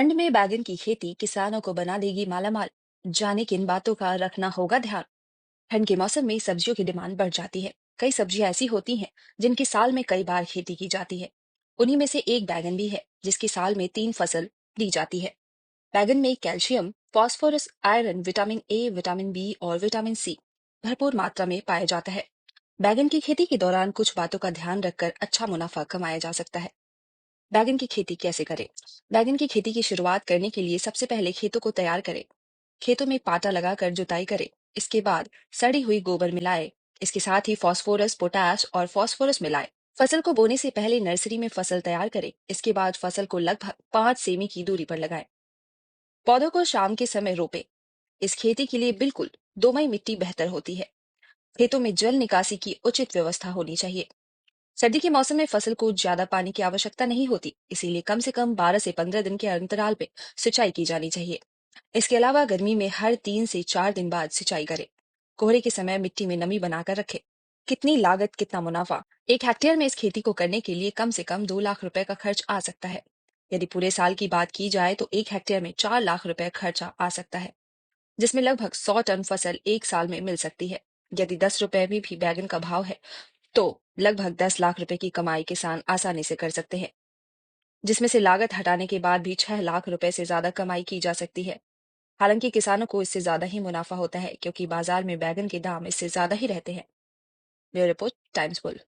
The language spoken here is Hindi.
ठंड में बैगन की खेती किसानों को बना देगी मालामाल। जाने किन बातों का रखना होगा ध्यान। ठंड के मौसम में सब्जियों की डिमांड बढ़ जाती है। कई सब्जियां ऐसी होती हैं जिनकी साल में कई बार खेती की जाती है। उन्हीं में से एक बैगन भी है जिसकी साल में 3 फसल दी जाती है। बैगन में calcium, phosphorus, iron, vitamin A, vitamin B और विटामिन सी भरपूर मात्रा में पाया जाता है। बैगन की खेती के दौरान कुछ बातों का ध्यान रखकर अच्छा मुनाफा कमाया जा सकता है। बैगन की खेती कैसे करें? बैगन की खेती की शुरुआत करने के लिए सबसे पहले खेतों को तैयार करें। खेतों में पाटा लगाकर जुताई करें। इसके बाद सड़ी हुई गोबर मिलाएं। इसके साथ ही फास्फोरस, पोटाश और फास्फोरस मिलाएं। फसल को बोने से पहले नर्सरी में फसल तैयार करें। इसके बाद फसल को लगभग 5 सेमी की दूरी पर लगाएं। पौधों को शाम के समय रोपें। इस खेती के लिए बिल्कुल दोमई मिट्टी बेहतर होती है। खेतों में जल निकासी की उचित व्यवस्था होनी चाहिए। सर्दी के मौसम में फसल को ज्यादा पानी की आवश्यकता नहीं होती, इसीलिए कम से कम 12 से 15 दिन के अंतराल पे सिंचाई की जानी चाहिए। इसके अलावा गर्मी में हर 3 से 4 दिन बाद सिंचाई करें। कोहरे के समय मिट्टी में नमी बनाकर रखें। कितनी लागत कितना मुनाफा? 1 हेक्टेयर में इस खेती को करने के लिए कम से कम 2 लाख रुपए का खर्च आ सकता है। यदि पूरे साल की बात की जाए तो 1 हेक्टेयर में 4 लाख रुपए खर्चा आ सकता है, जिसमें लगभग 100 टन फसल एक साल में मिल सकती है। यदि 10 रुपए में भी बैगन का भाव है तो लगभग 10 लाख रुपए की कमाई किसान आसानी से कर सकते हैं, जिसमें से लागत हटाने के बाद भी 6 लाख रुपए से ज्यादा कमाई की जा सकती है। हालांकि किसानों को इससे ज्यादा ही मुनाफा होता है क्योंकि बाजार में बैगन के दाम इससे ज्यादा ही रहते हैं। Bureau report, times bull.